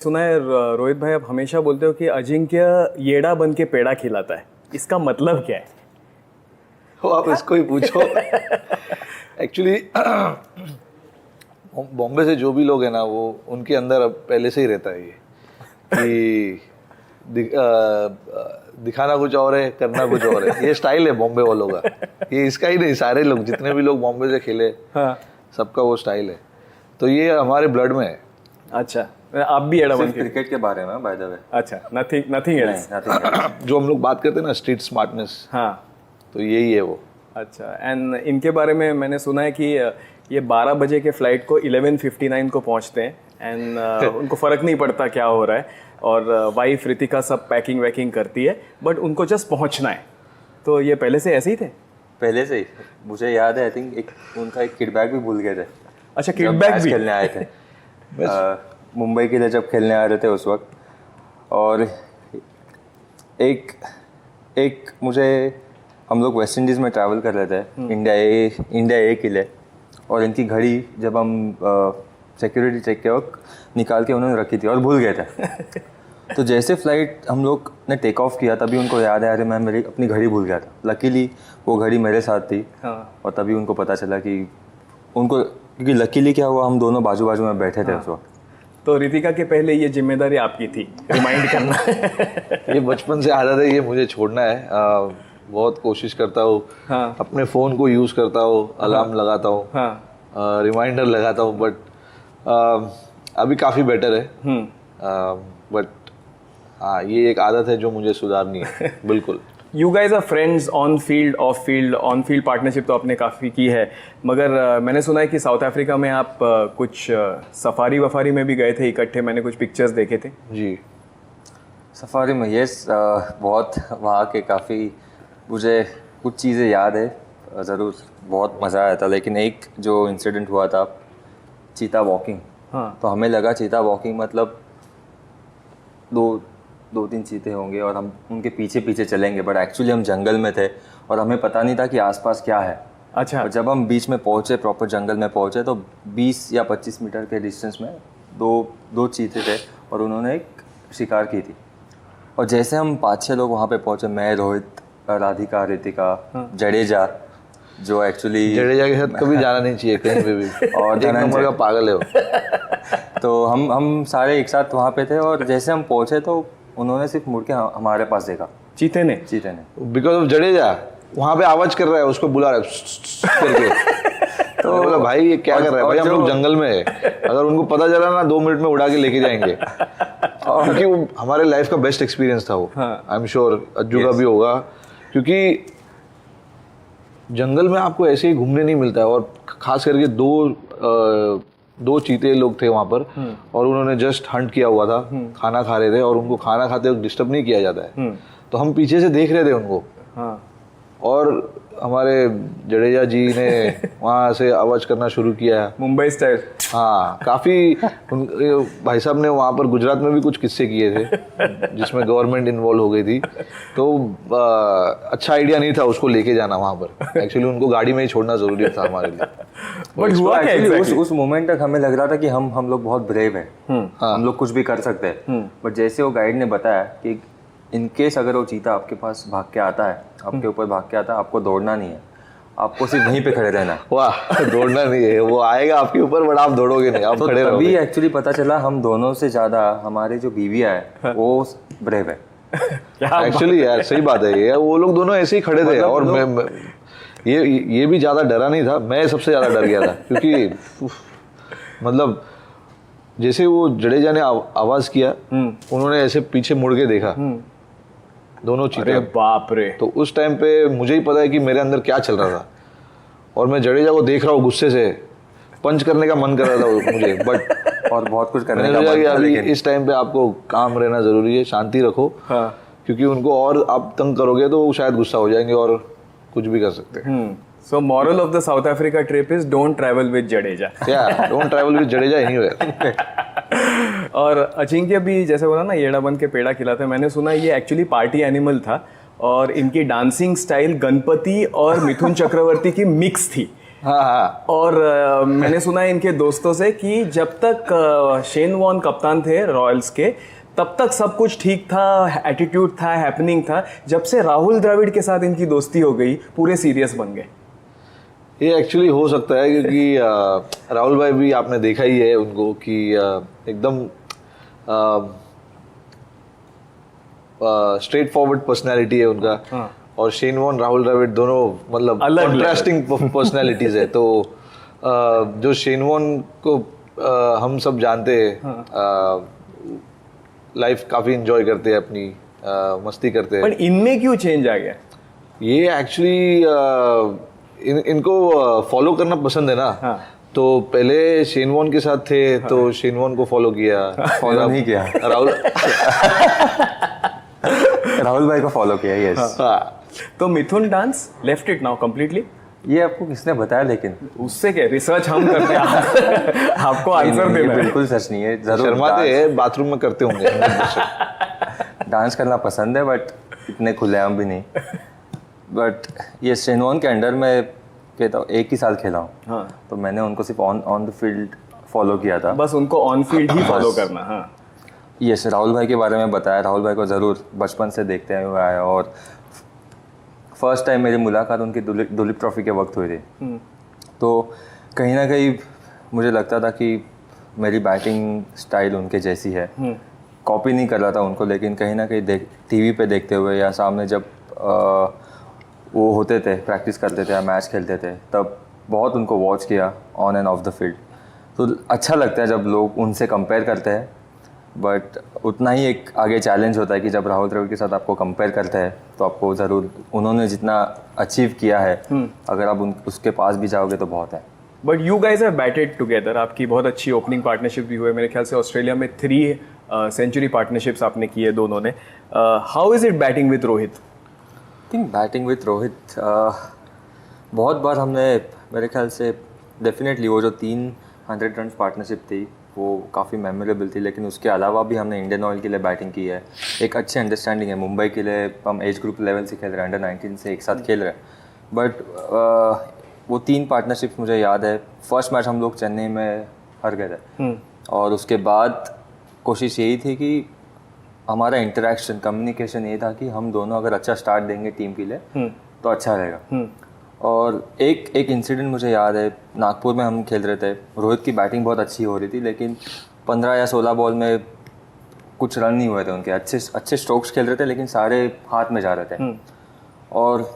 सुना है रोहित भाई, आप हमेशा बोलते हो कि अजिंक्य येड़ा बन के पेड़ा खिलाता है। इसका मतलब क्या है? वो आप इसको ही पूछो। एक्चुअली बॉम्बे से जो भी लोग हैं ना, वो उनके अंदर अब पहले से ही रहता है ये कि दिखाना कुछ और है, करना कुछ और है। ये स्टाइल है बॉम्बे वालों का। ये इसका ही नहीं, सारे लोग जितने भी लोग बॉम्बे से खेले, हाँ। सबका वो स्टाइल है। तो ये हमारे ब्लड में है। अच्छा, आप भी येड़ा बन के? क्रिकेट के बारे में बाय द वे। अच्छा, नथिंग एल्स। जो हम लोग बात करते हैं ना, स्ट्रीट स्मार्टनेस, हाँ। तो यही है वो। अच्छा, एंड इनके बारे में मैंने सुना है कि ये 12 बजे के फ्लाइट को 11:59 को पहुंचते हैं एंड उनको फ़र्क नहीं पड़ता क्या हो रहा है, और वाइफ रितिका सब पैकिंग वैकिंग करती है, बट उनको जस्ट पहुंचना है। तो ये पहले से ऐसे ही थे? पहले से ही मुझे याद है, आई थिंक उनका एक किट बैग भी भूल गए थे। अच्छा, किट बैग भी खेलने आए थे मुंबई के लिए, जब खेलने आ रहे थे उस वक्त। और एक मुझे, हम लोग वेस्ट इंडीज़ में ट्रैवल कर रहे थे इंडिया ए के लिए, और इनकी घड़ी जब हम सिक्योरिटी चेक के वक्त निकाल के उन्होंने रखी थी और भूल गए थे। तो जैसे फ्लाइट हम लोग ने टेक ऑफ किया, तभी उनको याद आया, अरे मैं मेरी अपनी घड़ी भूल गया था। लकीली वो घड़ी मेरे साथ थी। हाँ। और तभी उनको पता चला कि उनको, क्योंकि लकीली क्या हुआ, हम दोनों बाजू बाजू में बैठे थे उस वक्त। तो रितिका के पहले ये जिम्मेदारी आपकी थी, रिमाइंड करना। ये बचपन से आदत है, ये मुझे छोड़ना है। बहुत कोशिश करता हूँ। हाँ। अपने फ़ोन को यूज़ करता हूँ, अलार्म लगाता हूँ, हाँ। रिमाइंडर लगाता हूँ, बट अभी काफ़ी बेटर है। बट हाँ, ये एक आदत है जो मुझे सुधारनी है। बिल्कुल। You guys are friends on field, off field. On field partnership तो आपने काफ़ी की है, मगर मैंने सुना है कि साउथ अफ्रीका में आप कुछ सफारी वफारी में भी गए थे इकट्ठे, मैंने कुछ पिक्चर्स देखे थे। जी। सफारी में यस, बहुत वहाँ के काफ़ी मुझे कुछ चीज़ें याद है ज़रूर, बहुत मज़ा आया था। लेकिन एक जो इंसिडेंट हुआ था, चीता वॉकिंग। हाँ। तो हमें लगा चीता वॉकिंग मतलब दो तीन चीते होंगे और हम उनके पीछे पीछे चलेंगे, बट एक्चुअली हम जंगल में थे और हमें पता नहीं था कि आसपास क्या है। अच्छा। और जब हम बीच में पहुँचे, प्रॉपर जंगल में पहुँचे, तो 20 या 25 मीटर के डिस्टेंस में दो चीते थे और उन्होंने एक शिकार की थी। और जैसे हम 5-6 लोग वहाँ पे पहुँचे, मैं, रोहित, राधिका, रितिका, जडेजा, जो एक्चुअली जडेजा के साथ कभी जाना नहीं चाहिए कहीं पे भी। और एक नंबर का पागल है वो। तो हम सारे एक साथ वहाँ पे थे, और जैसे हम पहुँचे तो उन्होंने सिर्फ मुड़ के हमारे पास देखा। चीते ने? बिकॉज ऑफ जडेजा वहाँ पे आवाज कर रहा है, उसको बुला रहा है करके। तो बोला, भाई ये क्या कर रहा है? भाई हम लोग जंगल में है, अगर उनको पता चला ना 2 मिनट में उड़ा के लेके जाएंगे। क्योंकि वो हमारे लाइफ का बेस्ट एक्सपीरियंस था वो। आई एम श्योर अज्जू का भी होगा, क्योंकि जंगल में आपको ऐसे ही घूमने नहीं मिलता है। और खास करके दो चीते लोग थे वहाँ पर, और उन्होंने जस्ट हंट किया हुआ था, खाना खा रहे थे, और उनको खाना खाते वक्त डिस्टर्ब नहीं किया जाता है। तो हम पीछे से देख रहे थे उनको। हाँ। और हमारे जडेजा जी ने वहाँ से आवाज़ करना शुरू किया, मुंबई स्टाइल। हाँ, काफ़ी भाई साहब ने वहाँ पर गुजरात में भी कुछ किस्से किए थे जिसमें गवर्नमेंट इन्वॉल्व हो गई थी। तो अच्छा आइडिया नहीं था उसको लेके जाना वहाँ पर। एक्चुअली उनको गाड़ी में ही छोड़ना ज़रूरी था हमारे लिए। बट हुआ क्या exactly? उस मोमेंट तक हमें लग रहा था कि हम लोग बहुत ब्रेव हैं, हम लोग कुछ भी कर सकते हैं। बट जैसे वो गाइड ने बताया कि इन केस अगर वो चीता आपके पास भाग के आता है, आपके ऊपर भाग के आता है, आपको दौड़ना नहीं है, आपको सिर्फ वहीं पे खड़े रहना है। वाह, दौड़ना नहीं है, वो आएगा आपके ऊपर, बट आप दौड़ोगे नहीं, आप तो खड़े रहोगे। तभी एक्चुअली पता चला हम दोनों से ज़्यादा हमारे जो बीवियाँ है वो ब्रेव है। एक्चुअली यार सही बात है ये, वो लोग दोनों ऐसे ही खड़े थे। और मैं ये भी ज़्यादा डरा नहीं था, मैं सबसे ज़्यादा डर गया था। क्योंकि मतलब जैसे वो जडेजा ने आवाज़ किया, उन्होंने ऐसे पीछे मुड़ के देखा, दोनों चीते। बाप रे। तो उस टाइम पे मुझे ही पता है कि मेरे अंदर क्या चल रहा था, और मैं जडेजा को देख रहा हूँ, गुस्से से पंच करने का मन कर रहा था मुझे, बट और बहुत कुछ करने का मन मन था, अभी लेकिन इस टाइम पे आपको काम रहना जरूरी है, शांति रखो। हाँ। क्योंकि उनको और आप तंग करोगे तो वो शायद गुस्सा हो जाएंगे और कुछ भी कर सकते हैं। So moral of the south Africa trip is don't travel with Jadeja. Don't travel with Jadeja anywhere. और अजिंक्य भी जैसे बोला ना, येड़ा बन के पेड़ा खिलाते हैं, मैंने सुना ये एक्चुअली पार्टी एनिमल था, और इनकी डांसिंग स्टाइल गणपति और मिथुन चक्रवर्ती की मिक्स थी। हाँ हाँ और मैंने सुना है इनके दोस्तों से कि जब तक शेन वॉर्न कप्तान थे रॉयल्स के, तब तक सब कुछ ठीक था, एटीट्यूड था, हैपनिंग था। जब से राहुल द्रविड़ के साथ इनकी दोस्ती हो गई, पूरे सीरियस बन गए। ये एक्चुअली हो सकता है क्योंकि राहुल भाई भी आपने देखा ही है उनको कि एकदम स्ट्रेट फॉरवर्ड पर्सनैलिटी है उनका। हाँ। और शेन वॉर्न राहुल द्रविड़ दोनों मतलब अलग कंट्रास्टिंग पर्सनैलिटीज है। तो जो शेन वॉर्न को हम सब जानते हैं, लाइफ काफ़ी इंजॉय करते हैं अपनी, मस्ती करते हैं। पर इनमें क्यों चेंज आ गया? ये एक्चुअली इनको फॉलो करना पसंद है ना। हाँ। तो पहले शेन वॉर्न के साथ थे तो शेन वॉर्न को फॉलो किया, फॉलो नहीं किया, राहुल भाई को फॉलो किया। यस। हाँ। तो Mithun dance left it now completely. ये आपको किसने बताया? लेकिन उससे क्या, रिसर्च हम करते हैं। आपको आंसर ये देना है। बिल्कुल सच नहीं है। जरूर शर्माते हैं, बाथरूम में करते होंगे। डांस करना पसंद है बट इतने खुलेआम भी नहीं। बट ये शेन वॉर्न के अंडर में कहता हूँ 1 ही साल खेला हूँ। हाँ। तो मैंने उनको सिर्फ ऑन द फील्ड फॉलो किया था। बस उनको ऑन फील्ड ही फॉलो करना। हाँ। यस, राहुल भाई के बारे में बताया। राहुल भाई को ज़रूर बचपन से देखते हुए आया और फर्स्ट टाइम मेरी मुलाकात उनकी दुलीप ट्रॉफी के वक्त हुई थी। तो कहीं ना कहीं मुझे लगता था कि मेरी बैटिंग स्टाइल उनके जैसी है। कॉपी नहीं कर रहा था उनको, लेकिन कहीं ना कहीं टीवी पे देखते हुए या सामने जब वो होते थे, प्रैक्टिस करते थे या मैच खेलते थे, तब बहुत उनको वॉच किया on end of the field. तो अच्छा लगता है जब लोग उनसे कंपेयर करते हैं, बट उतना ही एक आगे चैलेंज होता है कि जब राहुल द्रविड़ के साथ आपको कंपेयर करते हैं तो आपको ज़रूर उन्होंने जितना अचीव किया है, अगर आप उसके पास भी जाओगे तो बहुत है। But you guys have batted together. आपकी बहुत अच्छी ओपनिंग पार्टनरशिप भी हुई। मेरे ख्याल से ऑस्ट्रेलिया में 3 सेंचुरी पार्टनरशिप्स आपने की है दोनों ने। How is it batting with Rohit? I think batting with Rohit बहुत बार हमने, मेरे ख्याल से डेफिनेटली वो जो 300 रन पार्टनरशिप थी वो काफ़ी मेमोरेबल थी। लेकिन उसके अलावा भी हमने इंडियन ऑयल के लिए बैटिंग की है। एक अच्छी अंडरस्टैंडिंग है। मुंबई के लिए हम एज ग्रुप लेवल से खेल रहे हैं, अंडर-19 से एक साथ खेल रहे हैं। बट वो 3 पार्टनरशिप्स मुझे याद है। फर्स्ट मैच हम लोग चेन्नई में हार गए थे और उसके बाद कोशिश यही थी कि हमारा इंटरेक्शन, कम्युनिकेशन ये था कि हम दोनों अगर अच्छा स्टार्ट देंगे टीम के लिए तो अच्छा रहेगा। और एक इंसिडेंट मुझे याद है, नागपुर में हम खेल रहे थे। रोहित की बैटिंग बहुत अच्छी हो रही थी, लेकिन 15 या 16 बॉल में कुछ रन नहीं हुए थे उनके। अच्छे स्ट्रोक्स खेल रहे थे लेकिन सारे हाथ में जा रहे थे। और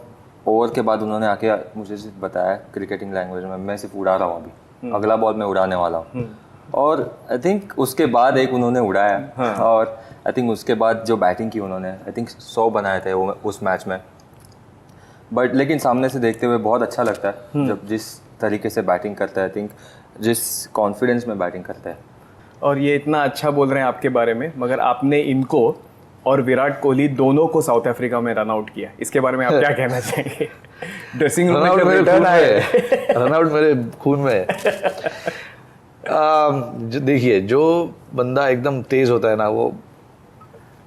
ओवर के बाद उन्होंने आके मुझे सिर्फ बताया क्रिकेटिंग लैंग्वेज में, मैं सिर्फ उड़ा रहा हूँ अभी, अगला बॉल मैं उड़ाने वाला हूँ। और आई थिंक उसके बाद एक उन्होंने उड़ाया। और आई थिंक उसके बाद जो बैटिंग की उन्होंने, आई थिंक 100 बनाए थे वो उस मैच में। बट लेकिन सामने से देखते हुए बहुत अच्छा लगता है जब जिस तरीके से बैटिंग करता है, आई थिंक जिस कॉन्फिडेंस में बैटिंग करता है। और ये इतना अच्छा बोल रहे हैं आपके बारे में, मगर आपने इनको और विराट कोहली दोनों को साउथ अफ्रीका में रन आउट किया। इसके बारे में आप क्या कहना चाहेंगे? ड्रेसिंग रूम में रिटर्न आए। रन आउट मेरे खून में है। देखिए, जो बंदा एकदम तेज होता है ना, वो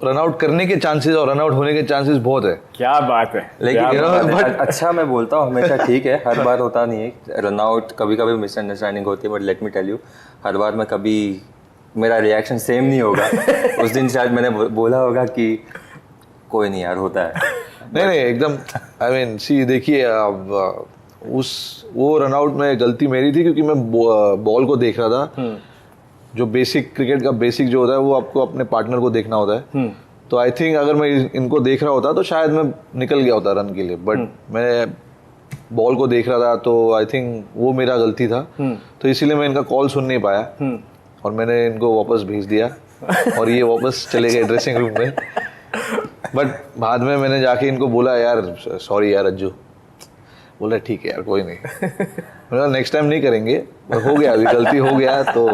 रन आउट करने के चांसेस और रन आउट होने के चांसेस बहुत है। क्या बात है। लेकिन अच्छा, मैं बोलता हूँ हमेशा ठीक है, हर बार होता नहीं है रन आउट, कभी कभी मिसअंडरस्टैंडिंग होती है। But let me tell you, हर बार मैं कभी मेरा रिएक्शन सेम नहीं होगा। उस दिन शायद मैंने बोला होगा कि कोई नहीं यार, होता है। नहीं एकदम, आई मीन सी, देखिए वो रन आउट में गलती मेरी थी क्योंकि मैं बॉल को देख रहा था। जो बेसिक क्रिकेट का बेसिक जो होता है वो आपको अपने पार्टनर को देखना होता है। तो आई थिंक अगर मैं इनको देख रहा होता तो शायद मैं निकल गया होता रन के लिए। बट मैं बॉल को देख रहा था तो आई थिंक वो मेरा गलती था। तो इसीलिए मैं इनका कॉल सुन नहीं पाया और मैंने इनको वापस भेज दिया और ये वापस चले गए ड्रेसिंग रूम में। बट बाद में मैंने जाके इनको बोला, यार सॉरी यार अज्जू। बोला ठीक है यार, कोई नहीं, नेक्स्ट टाइम नहीं करेंगे, हो गया, अभी गलती हो गया। तो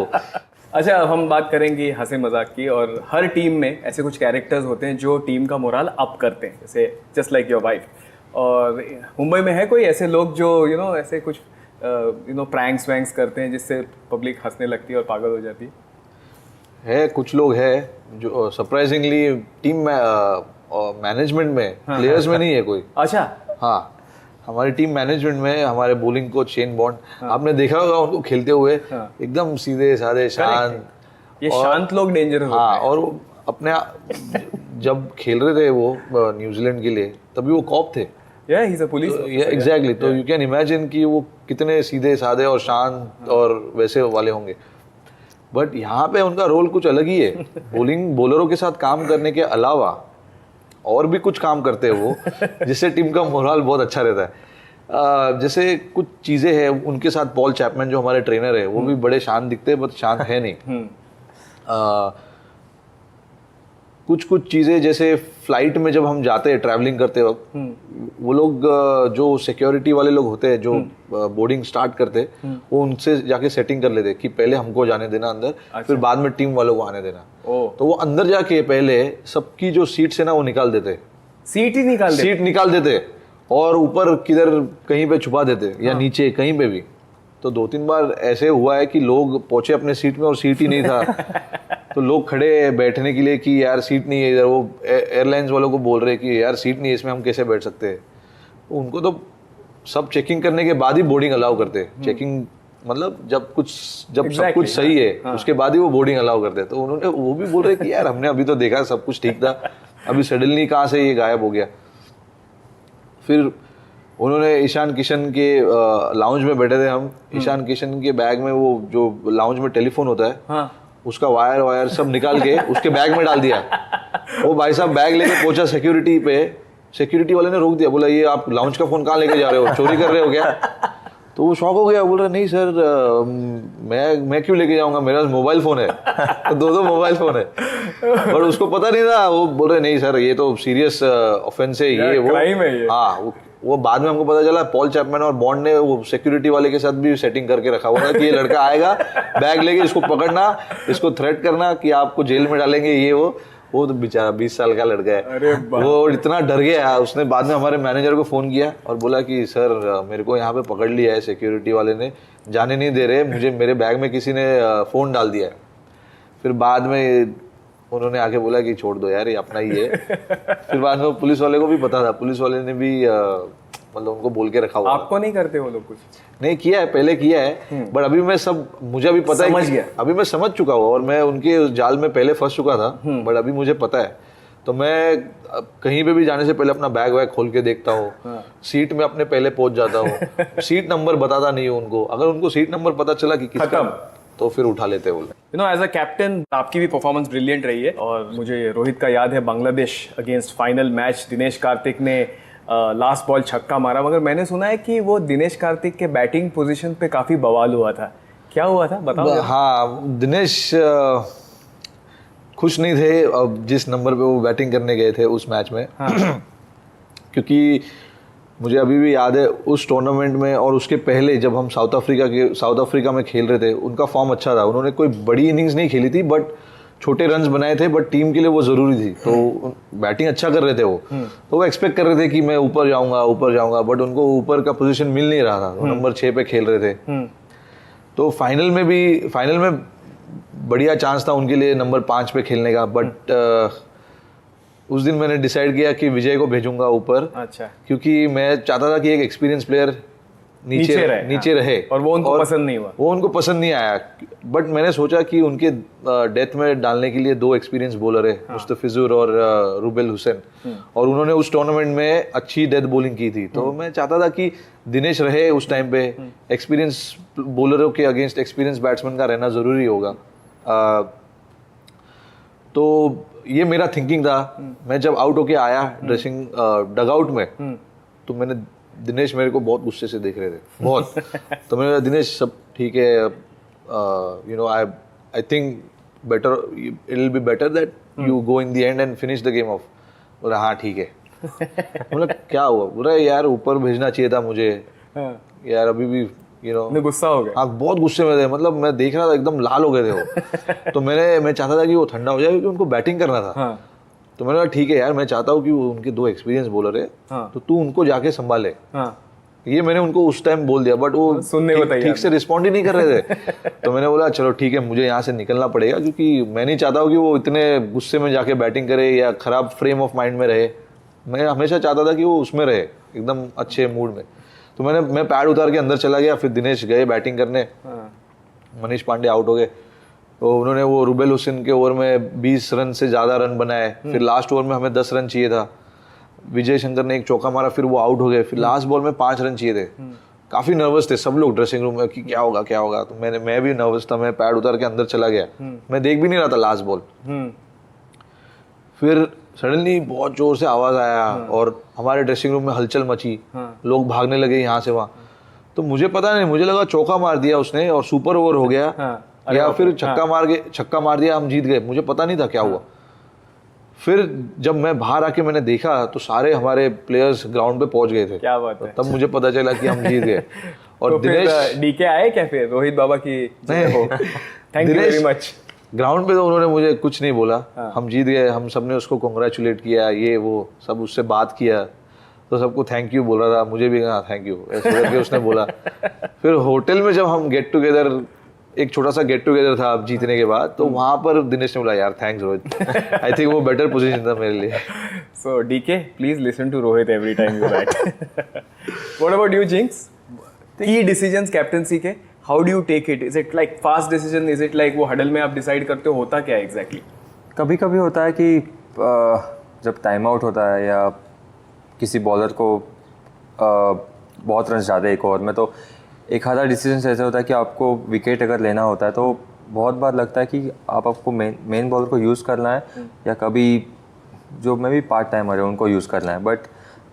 अच्छा, हम बात करेंगे हंसी मजाक की। और हर टीम में ऐसे कुछ कैरेक्टर्स होते हैं जो टीम का मोराल अप करते हैं, जैसे जस्ट लाइक योर वाइफ। और मुंबई में है कोई ऐसे लोग जो ऐसे कुछ प्रैंक्स वैंक्स करते हैं जिससे पब्लिक हंसने लगती है और पागल हो जाती है? कुछ लोग हैं जो सरप्राइजिंगली टीम में मैनेजमेंट में, प्लेयर्स में नहीं है कोई। अच्छा। हाँ, हमारी टीम मैनेजमेंट में हमारे बॉलिंग कोच शेन बॉन्ड, आपने देखा होगा उनको खेलते हुए, एकदम सीधे साधे शांत। ये शांत लोग डेंजरस होते हाँ, और वो अपने जब खेल रहे थे वो न्यूजीलैंड के लिए, तभी वो कॉप थे। Yeah, he's a police officer. Exactly, तो यू कैन इमेजिन कि वो कितने सीधे साधे और शांत और वैसे वाले होंगे। बट यहाँ पे उनका रोल कुछ अलग ही है। बॉलरों के साथ काम करने के अलावा और भी कुछ काम करते हैं वो, जिससे टीम का मोरल बहुत अच्छा रहता है। जैसे कुछ चीज़ें हैं उनके साथ, पॉल चैपमैन जो हमारे ट्रेनर है, वो भी बड़े शांत दिखते हैं, बट शांत है नहीं। कुछ चीज़ें जैसे फ्लाइट में जब हम जाते हैं ट्रैवलिंग करते वक्त, वो लोग जो सिक्योरिटी वाले लोग होते हैं जो बोर्डिंग स्टार्ट करते, वो उनसे जाके सेटिंग कर लेते कि पहले हमको जाने देना अंदर, फिर बाद में टीम वालों को आने देना। तो वो अंदर जाके पहले सबकी जो सीट्स है ना वो निकाल देते, सीट निकाल देते और ऊपर किधर कहीं पे छुपा देते या नीचे कहीं पे भी। तो 2-3 बार ऐसे हुआ है कि लोग पहुंचे अपने सीट में और सीट ही नहीं था। तो लोग खड़े बैठने के लिए कि यार सीट नहीं है इधर, वो एयरलाइंस वालों को बोल रहे कि यार सीट नहीं है इसमें, हम कैसे बैठ सकते हैं। उनको तो सब चेकिंग करने के बाद ही बोर्डिंग अलाउ करते। चेकिंग मतलब जब सब कुछ सही है, उसके बाद ही वो बोर्डिंग अलाउ करते। तो उन्होंने वो भी बोल रहे कि यार हमने अभी तो देखा सब कुछ ठीक था, अभी सडनली कहाँ से ये गायब हो गया। फिर उन्होंने ईशान किशन के लाउंज में बैठे थे हम, ईशान किशन के बैग में वो जो लाउंज में टेलीफोन होता है, उसका वायर सब निकाल के उसके बैग में डाल दिया। वो भाई साहब बैग लेके पहुंचा सिक्योरिटी पे, सिक्योरिटी वाले ने रोक दिया, बोला ये आप लाउंज का फोन कहाँ लेके जा रहे हो, चोरी कर रहे हो क्या? तो वो शॉक हो गया, बोल रहा नहीं सर, मैं क्यों लेके जाऊंगा, मेरा मोबाइल फोन है। तो 2 मोबाइल फोन है, पर उसको पता नहीं था। वो बोल रहे नहीं सर ये तो सीरियस ऑफेंस है, ये वो क्राइम है ये। हाँ, वो बाद में हमको पता चला पॉल चैपमैन और बॉन्ड ने वो सिक्योरिटी वाले के साथ भी सेटिंग करके रखा हुआ था कि ये लड़का आएगा बैग लेके, इसको पकड़ना, इसको थ्रेट करना कि आपको जेल में डालेंगे, ये वो तो बेचारा 20 साल का लड़का है, वो इतना डर गया। उसने बाद में हमारे मैनेजर को फ़ोन किया और बोला कि सर मेरे को यहाँ पे पकड़ लिया है, सिक्योरिटी वाले ने, जाने नहीं दे रहे मुझे, मेरे बैग में किसी ने फ़ोन डाल दिया है। फिर बाद में उन्होंने आके बोला कि छोड़ दो यार ये अपना ही है। फिर बाद में पुलिस वाले को भी पता था, पुलिस वाले ने भी मतलब उनको बोल के रखा हुआ। आपको नहीं करते वो लोग कुछ? नहीं किया है, पहले किया है, बट अभी मैं सब मुझे अभी पता समझ है, गया। अभी मैं समझ चुका हूँ और मैं उनके उस जाल में पहले फंस चुका था, बट अभी मुझे पता है। तो मैं कहीं पे भी जाने से पहले अपना बैग वैग खोल के देखता हूँ, सीट में अपने पहले पहुंच जाता हूँ, सीट नंबर बताता नहीं हूँ उनको। अगर उनको सीट नंबर पता चला कि किसका, तो फिर उठा लेते हैं। You know as a captain आपकी भी परफॉर्मेंस ब्रिलियंट रही है, और मुझे रोहित का याद है Bangladesh against final match, Dinesh Karthik ने लास्ट बॉल छक्का मारा, मगर मैंने सुना है कि वो दिनेश कार्तिक के बैटिंग पोजीशन पे काफी बवाल हुआ था, क्या हुआ था बताओ? हाँ, दिनेश खुश नहीं थे जिस नंबर पे वो बैटिंग करने गए थे उस मैच में। हाँ। क्योंकि मुझे अभी भी याद है उस टूर्नामेंट में और उसके पहले जब हम साउथ अफ्रीका में खेल रहे थे, उनका फॉर्म अच्छा था। उन्होंने कोई बड़ी इनिंग्स नहीं खेली थी, बट छोटे रन्स बनाए थे, बट टीम के लिए वो ज़रूरी थी। तो बैटिंग अच्छा कर रहे थे वो, तो वो एक्सपेक्ट कर रहे थे कि मैं ऊपर जाऊंगा, बट उनको ऊपर का पोजीशन मिल नहीं रहा था। वो नंबर 6 पे खेल रहे थे। तो फाइनल में बढ़िया चांस था उनके लिए नंबर 5 पे खेलने का, बट उस दिन मैंने डिसाइड किया कि विजय को भेजूंगा ऊपर। अच्छा। क्योंकि मैं चाहता था कि एक एक्सपीरियंस प्लेयर नीचे रहे, और वो उनको पसंद नहीं हुआ, वो उनको पसंद नहीं आया। बट मैंने सोचा कि उनके डेथ में डालने के लिए 2 एक्सपीरियंस बॉलर है, मुस्तफिजुर और रूबेल हुसैन, और उन्होंने उस टूर्नामेंट में अच्छी डेथ बॉलिंग की थी। तो मैं चाहता था कि दिनेश रहे उस टाइम पे। एक्सपीरियंस बॉलरों के अगेंस्ट एक्सपीरियंस बैट्समैन का रहना ज़रूरी होगा। तो ये मेरा थिंकिंग था। मैं जब आउट होके आया ड्रेसिंग डगआउट में, तो मैंने दिनेश मेरे को बहुत गुस्से से देख रहे थे, बहुत। तो मैंने दिनेश सब ठीक है, you know I think better it will be better that you go in the end and finish the game of. बोला हाँ ठीक है। बोला क्या हुआ? बोला यार ऊपर भेजना चाहिए था मुझे यार, अभी भी यू नो गुस्सा हो गया। हाँ बहुत गुस्से में थे, मतलब मैं देख रहा था एकदम लाल हो गए थे वो। तो मैं चाहता था कि वो ठंडा हो जाए क्योंकि उनको बैटिंग करना था। हाँ। तो मैंने कहा ठीक है यार, मैं चाहता हूँ कि वो उनके 2 एक्सपीरियंस बॉलर है। हाँ। तो तू उनको जाके संभाले। हाँ। ये मैंने उनको उस टाइम बोल दिया, बट वो सुनने को ठीक से रिस्पॉन्ड ही नहीं कर रहे थे। तो मैंने बोला चलो ठीक है, मुझे यहाँ से निकलना पड़ेगा, क्योंकि मैं नहीं चाहता हूँ कि वो इतने गुस्से में जाके बैटिंग करे या खराब फ्रेम ऑफ माइंड में रहे। मैं हमेशा चाहता था कि वो उसमें रहे एकदम अच्छे मूड में। तो मैं पैड उतार के अंदर चला गया, फिर दिनेश गए बैटिंग करने, मनीष पांडे आउट हो गए, तो उन्होंने वो रुबेल हुसैन के ओवर में 20 रन से ज़्यादा रन बनाए। फिर लास्ट ओवर में हमें 10 रन चाहिए था, विजय शंकर ने एक चौका मारा, फिर वो आउट हो गए। फिर लास्ट बॉल में 5 रन चाहिए थे। काफ़ी नर्वस थे सब लोग ड्रेसिंग रूम में कि क्या होगा क्या होगा। तो मैं भी नर्वस था, मैं पैड उतार के अंदर चला गया, मैं देख भी नहीं रहा था लास्ट बॉल। फिर सडनली बहुत जोर से आवाज़ आया और हमारे ड्रेसिंग रूम में हलचल मची, लोग भागने लगे यहाँ से वहाँ। तो मुझे पता नहीं, मुझे लगा चौका मार दिया उसने और सुपर ओवर हो गया, या फिर छक्का मार दिया, हम जीत गए, मुझे पता नहीं था क्या हुआ। फिर जब मैं बाहर आके मैंने देखा तो सारे हमारे प्लेयर्स ग्राउंड पे पहुंच गए थे। क्या बात है। तब मुझे पता चला कि हम जीत गए। और तो दिनेश डीके आए क्या फिर रोहित बाबा की? Thank you very much. Ground पे तो उन्होंने मुझे कुछ नहीं बोला, हम जीत गए, हम सब ने उसको कॉन्ग्रेचुलेट किया, ये वो सब उससे बात किया, तो सबको थैंक यू बोल रहा था, मुझे भी थैंक यू ऐसे करके उसने बोला। फिर होटल में जब हम गेट टुगेदर, एक छोटा सा गेट टुगेदर था अब जीतने के बाद, तो वहाँ पर दिनेश ने बोला यार थैंक्स रोहित, आई थिंक वो बेटर पोजीशन था मेरे लिए। So DK please listen to Rohit every time you right. What about you Jinx? की डिसीजंस कैप्टनसी के, how do you take it? Is it like fast decision, is it like वो huddle में आप decide करते हो, होता क्या एग्जैक्टली? कभी कभी होता है कि जब टाइम आउट होता है या किसी बॉलर को बहुत रन जाते हैं एक ओवर में, तो एक आधा डिसीजन ऐसा होता है कि आपको विकेट अगर लेना होता है तो बहुत बार लगता है कि आपको मेन बॉलर को यूज़ करना है या कभी जो मैं भी पार्ट टाइमर है उनको यूज़ करना है। बट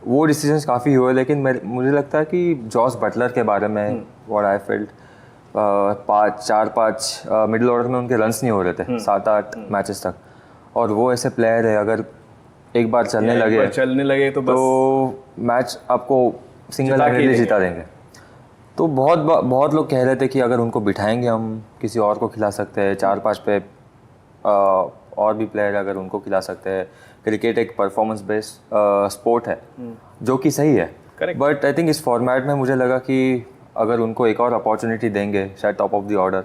वो डिसीजंस काफ़ी हुए, लेकिन मुझे लगता है कि जॉस बटलर के बारे में what I felt, 4-5 middle order में उनके रन्स नहीं हो रहे थे 7-8 मैचेस तक, और वो ऐसे प्लेयर है अगर एक बार चलने लगे तो मैच आपको सिंगल हैंडेडली जिता देंगे। तो बहुत लोग कह रहे थे कि अगर उनको बिठाएंगे हम किसी और को खिला सकते हैं, 4-5 पे और भी प्लेयर अगर उनको खिला सकते हैं। क्रिकेट एक परफॉर्मेंस बेस्ड स्पोर्ट है, जो कि सही है, बट आई थिंक इस फॉर्मेट में मुझे लगा कि अगर उनको एक और अपॉर्चुनिटी देंगे, शायद टॉप ऑफ द ऑर्डर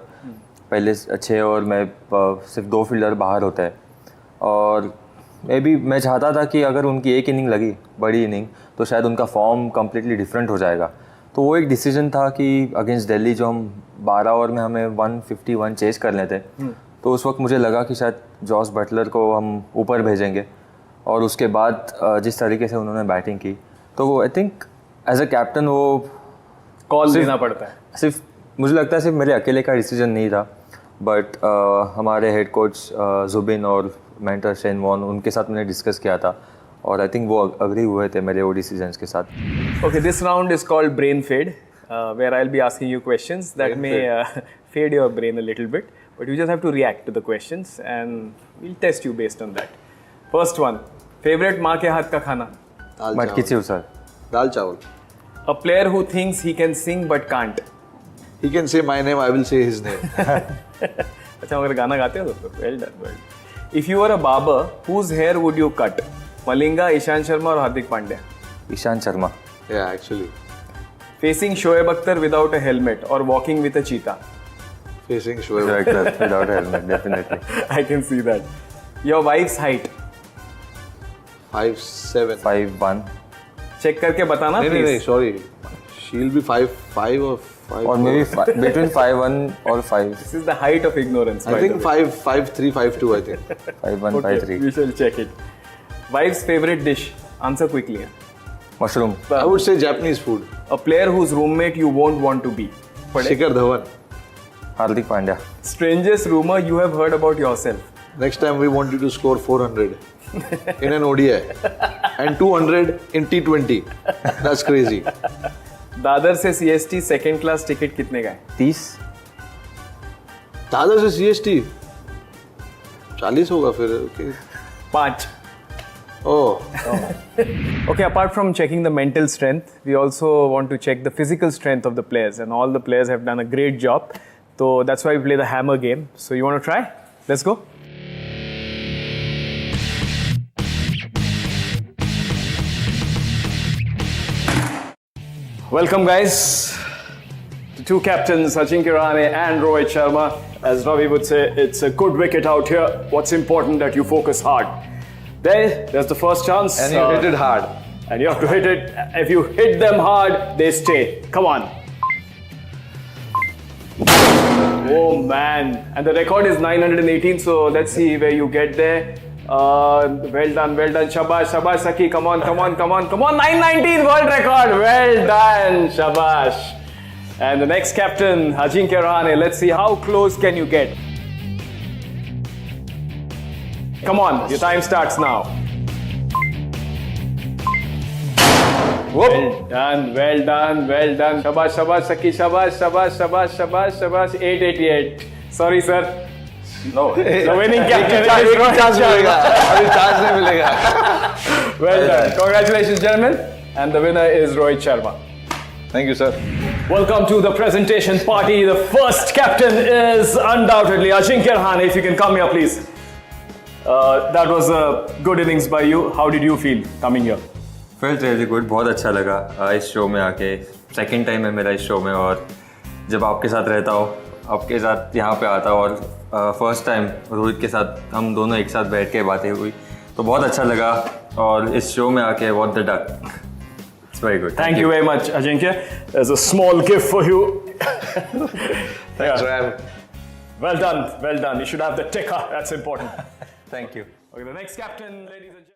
पहले 6 ओवर में सिर्फ 2 फील्डर बाहर होते हैं, और मैं चाहता था कि अगर उनकी एक इनिंग लगी, बड़ी इनिंग, तो शायद उनका फॉर्म कम्प्लीटली डिफरेंट हो जाएगा। तो वो एक डिसीजन था कि अगेंस्ट दिल्ली जो हम 12 ओवर में हमें 151 चेस कर लेते, तो उस वक्त मुझे लगा कि शायद जॉस बटलर को हम ऊपर भेजेंगे, और उसके बाद जिस तरीके से उन्होंने बैटिंग की, तो I think as a captain वो कॉल लेना पड़ता है। सिर्फ मुझे लगता है सिर्फ मेरे अकेले का डिसीजन नहीं था, बट हमारे हेड कोच जुबिन और मेंटर शेन वॉन, उनके साथ मैंने डिस्कस किया था, और आई थिंक वो अग्री हुए थे मेरे वो डिसीजंस के साथ। Okay, this round is called brain fade, where I'll be asking you questions that may fade your brain a little bit, but you just have to react to the questions and we'll test you based on that. First one, favorite माँ के हाथ का खाना? मटकी चिव sir. दाल चावल। A player who thinks he can sing but can't? He can say my name, I will say his name. अच्छा, मगर गाना गाते हो दोस्तों? Well done, well done. If you were a barber, whose hair would you cut? Malinga, Ishant Sharma और Hardik Pandya? Ishant Sharma. Yeah, actually. Facing Shoaib Akhtar without a helmet or walking with a cheetah? Facing Shoaib. Without a helmet, definitely. I can see that. Your wife's height? 5'7". 5'1". Check करके बताना नहीं, please. नहीं, sorry. She'll be 5'5" or 5'4". Or maybe between 5'1" or 5. This is the height of ignorance. I think 5'3", 5'2", I think. 5'1", Okay, 5'3". we shall check it. Wife's favorite dish? Answer quickly. Mushroom. I would say Japanese food. A player whose roommate you won't want to be? Shikhar Dhawan. Hardik Pandya. Strangest rumor you have heard about yourself? Next time we want you to score 400 in an ODI and 200 in T20. That's crazy. Dadar से CST second class ticket कितने का है? 30। दादर से CST 40 होगा फिर। 5. Oh. Okay, apart from checking the mental strength, we also want to check the physical strength of the players, and all the players have done a great job. So that's why we play the hammer game. So you want to try? Let's go. Welcome, guys. The two captains, Sachin Kirane and Rohit Sharma. As Ravi would say, it's a good wicket out here. What's important that you focus hard. There's the first chance. And you hit it hard. And you have to hit it. If you hit them hard, they stay. Come on. Oh man. And the record is 918, so let's see where you get there. Well done. Shabash, Saki. Come on. 919 world record. Well done. Shabash. And the next captain, Ajinkya Rahane. Let's see how close can you get. Come on, your time starts now. Well done. Shabash, Saki. Shabash. 888. Sorry, sir. No, the winning captain is Rohit Sharma. अभी chance नहीं मिलेगा. Well done. Congratulations, gentlemen. And the winner is Rohit Sharma. Thank you, sir. Welcome to the presentation party. The first captain is undoubtedly Ajinkya Rahane. If you can come here, please. That was a good innings by you. How did you feel coming here? Felt really good. बहुत अच्छा लगा इस show में आके. Second time है मेरा इस show में, और जब आपके साथ रहता हूँ, आपके साथ यहाँ पे आता हूँ, और फर्स्ट टाइम रोहित के साथ हम दोनों एक साथ बैठ के बातें हुई, तो बहुत अच्छा लगा. और इस शो में आके what the duck. It's very good. Thank you very much, Ajinkya. There's a small gift for you. Thanks, Ram. Well done. You should have the ticker. That's important. Thank you. Okay, the next captain, ladies and gentlemen.